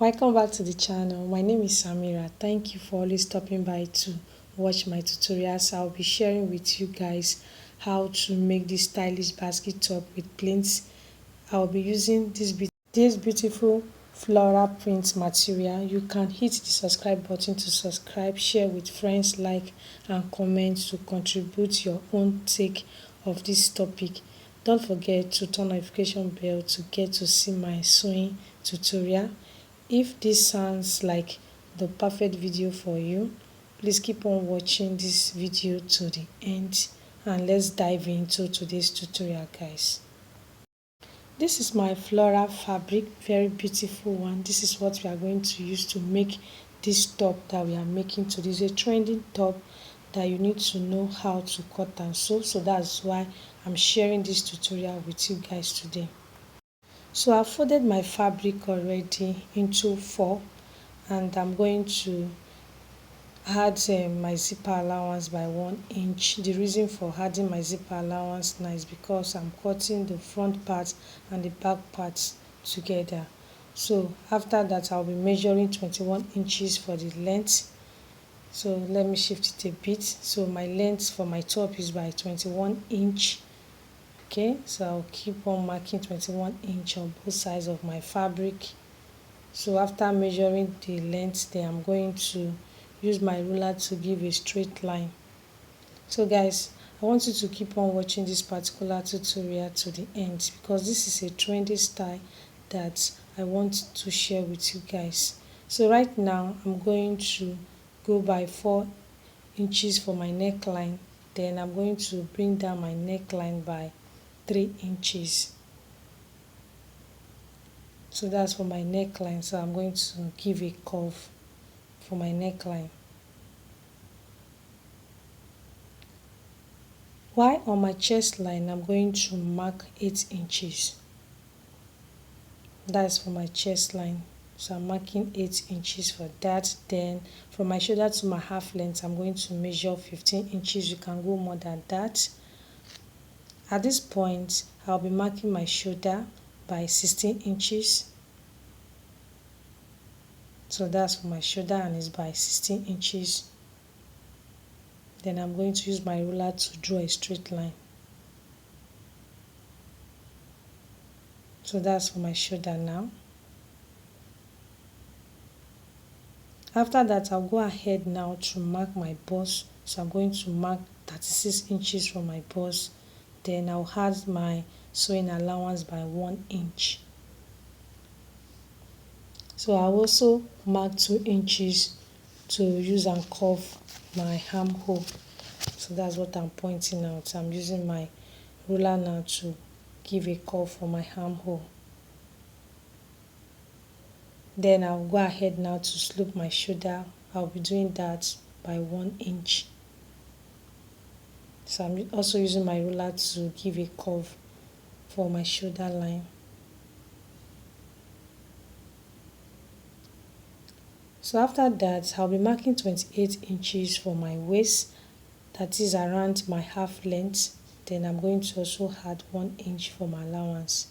Welcome back to the channel. My name is Samira. Thank you for always stopping by to watch my tutorials. I'll be sharing with you guys how to make this stylish basket top with pleats. I'll be using this beautiful floral print material. You can hit the subscribe button to subscribe, share with friends, like and comment to contribute your own take of this topic. Don't forget to turn notification bell to get to see my sewing tutorial. If this sounds like the perfect video for you, please keep on watching this video to the end and let's dive into today's tutorial, guys. This is my floral fabric, very beautiful one. This is what we are going to use to make this top that we are making today. It's a trending top that you need to know how to cut and sew, so that's why I'm sharing this tutorial with you guys today. So I've folded my fabric already into 4 and I'm going to add my zipper allowance by 1 inch. The reason for adding my zipper allowance now is because I'm cutting the front part and the back parts together. So after that I'll be measuring 21 inches for the length. So let me shift it a bit. So my length for my top is by 21 inch. Okay, so I'll keep on marking 21 inch on both sides of my fabric. So after measuring the length, then I'm going to use my ruler to give a straight line. So guys, I want you to keep on watching this particular tutorial to the end because this is a trendy style that I want to share with you guys. So right now I'm going to go by 4 inches for my neckline. Then I'm going to bring down my neckline by 3 inches. So that's for my neckline. So I'm going to give a curve for my neckline. While on my chest line, I'm going to mark 8 inches. That's for my chest line. So I'm marking 8 inches for that. Then from my shoulder to my half length, I'm going to measure 15 inches. You can go more than that. At this point, I'll be marking my shoulder by 16 inches. So that's for my shoulder and it's by 16 inches. Then I'm going to use my ruler to draw a straight line. So that's for my shoulder now. After that, I'll go ahead now to mark my bust. So I'm going to mark 36 inches from my bust. Then I'll add my sewing allowance by 1 inch. So I'll also mark 2 inches to use and curve my armhole. So that's what I'm pointing out. I'm using my ruler now to give a curve for my armhole. Then I'll go ahead now to slope my shoulder. I'll be doing that by 1 inch. So I'm also using my ruler to give a curve for my shoulder line. So after that, I'll be marking 28 inches for my waist. That is around my half length. Then I'm going to also add 1 inch for my allowance.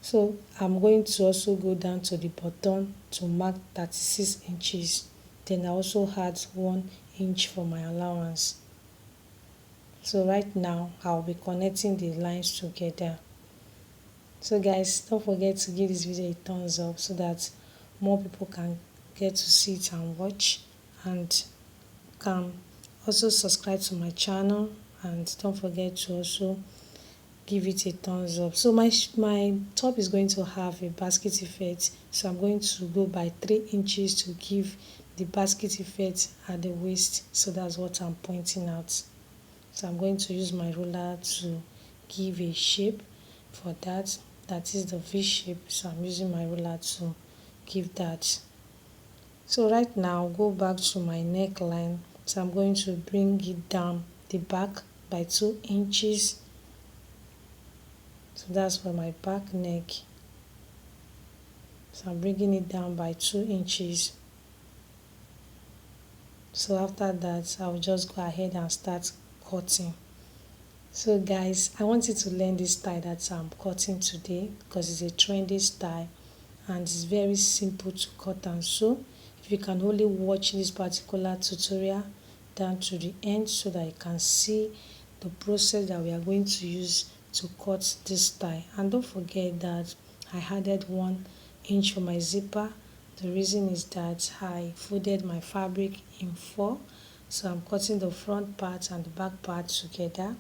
So I'm going to also go down to the bottom to mark 36 inches. Then I also add 1 inch for my allowance. So right now I'll be connecting the lines together. So guys, don't forget to give this video a thumbs up so that more people can get to see it and watch, and can also subscribe to my channel, and don't forget to also give it a thumbs up. So my top is going to have a basket effect, so I'm going to go by 3 inches to give the basket effect at the waist. So that's what I'm pointing out. So I'm going to use my ruler to give a shape for that. That is the V shape. So I'm using my ruler to give that. So right now I'll go back to my neckline. So I'm going to bring it down the back by 2 inches. So that's for my back neck. So I'm bringing it down by 2 inches. So after that, I'll just go ahead and start cutting. So I'm using my ruler to give a curve for my back neck. So guys, I want you to learn this style that I'm cutting today because it's a trendy style and it's very simple to cut and sew. If you can only watch this particular tutorial down to the end so that you can see the process that we are going to use to cut this style. And don't forget that I added 1 inch for my zipper. The reason is that I folded my fabric in 4, so I'm cutting the front part and the back part together,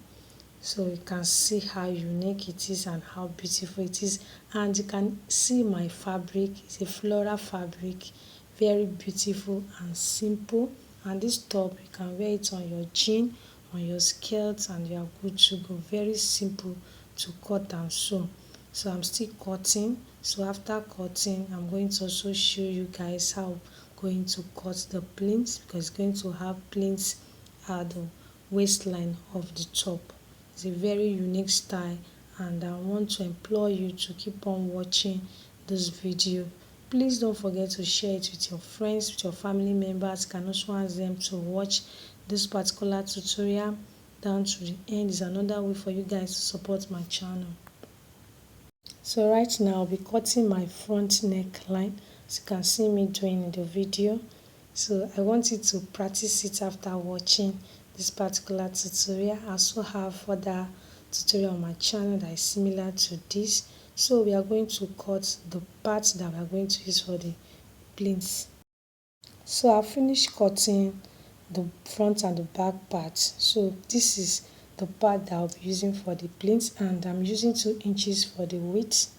so you can see how unique it is and how beautiful it is. And you can see my fabric, it's a floral fabric, very beautiful and simple. And this top, you can wear it on your jean, on your skirt, and you are good to go. Very simple to cut and sew. So I'm still cutting. So after cutting, I'm going to also show you guys how I'm going to cut the pleats, because it's going to have pleats at the waistline of the top. It's a very unique style, and I want to implore you to keep on watching this video. Please don't forget to share it with your friends, with your family members. You can also ask them to watch this particular tutorial down to the end. Is another way for you guys to support my channel. So right now I'll be cutting my front neckline, as you can see me doing in the video. So I want you to practice it after watching this particular tutorial. I also have other tutorial on my channel that is similar to this. So we are going to cut the parts that we are going to use for the pleats. So I finished cutting the front and the back parts. So this is the part that I'll be using for the pleats, and I'm using 2 inches for the width.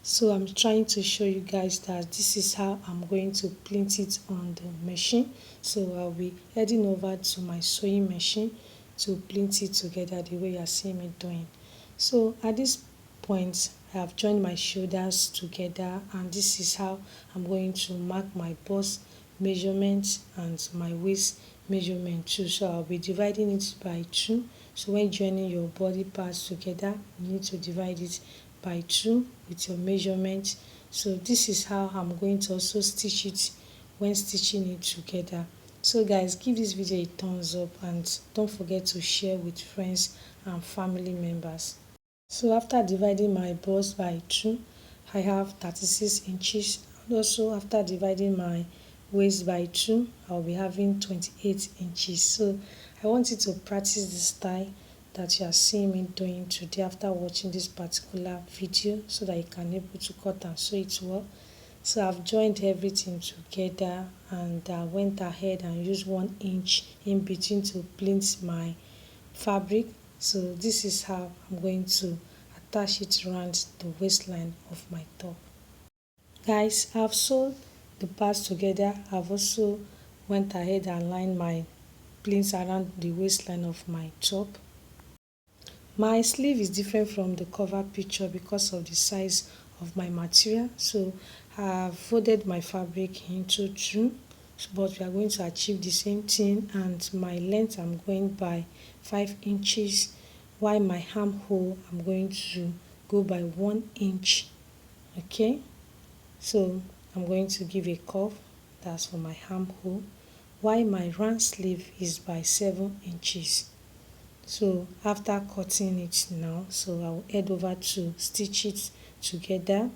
So I'm trying to show you guys that this is how I'm going to pleat it on the machine. So I'll be heading over to my sewing machine to pleat it together the way you are seeing me doing. So at this point, I have joined my shoulders together, and this is how I'm going to mark my bust measurement and my waist measurement too. So I'll be dividing it by 2. So when joining your body parts together, you need to divide it by 2 with your measurement. So this is how I'm going to also stitch it when stitching it together. So guys, give this video a thumbs up and don't forget to share with friends and family members. So after dividing my bust by 2, I have 36 inches. And also after dividing my waist by 2, I'll be having 28 inches. So I want you to practice this style that you are seeing me doing today after watching this particular video, so that you can be able to cut and sew it well. So I've joined everything together, and I went ahead and used 1 inch in between to pleat my fabric. So this is how I'm going to attach it around the waistline of my top. Guys, I've sewed the parts together. I've also went ahead and lined my pleats around the waistline of my top. My sleeve is different from the cover picture because of the size of my material. So I've folded my fabric into 2, but we are going to achieve the same thing. And my length, I'm going by 5 inches, while my armhole, I'm going to go by 1 inch. Okay, so I'm going to give a curve, that's for my armhole, while my round sleeve is by 7 inches. So after cutting it now, so I'll head over to stitch it together.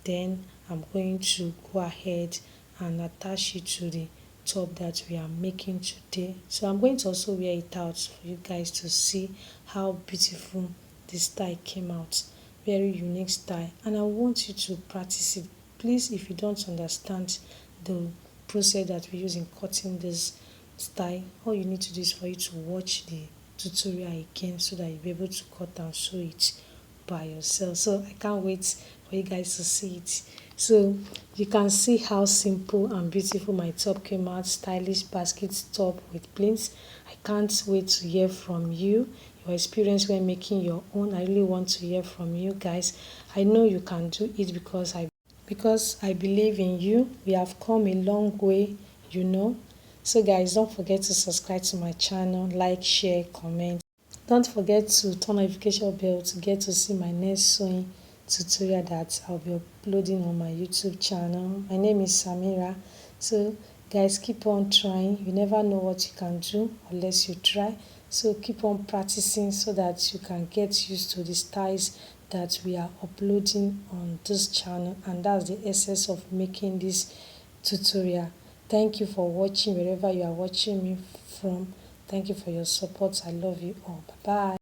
Then I'm going to go ahead and attach it to the top that we are making today. So I'm going to also wear it out for you guys to see how beautiful this style came out. Very unique style, and I want you to practice it. Please, if you don't understand the process that we use in cutting this style, all you need to do is for you to watch the tutorial again, so that you'll be able to cut and sew it by yourself. So I can't wait for you guys to see it. So you can see how simple and beautiful my top came out. Stylish basket top with pleats. I can't wait to hear from you, your experience when making your own. I really want to hear from you guys. I know you can do it because I believe in you. We have come a long way, you know. So guys, don't forget to subscribe to my channel, like, share, comment. Don't forget to turn notification bell to get to see my next sewing tutorial that I'll be uploading on my YouTube channel. My name is Samira. So guys, keep on trying. You never know what you can do unless you try. So keep on practicing so that you can get used to the styles that we are uploading on this channel, and that's the essence of making this tutorial. Thank you for watching wherever you are watching me from. Thank you for your support. I love you all. Bye bye.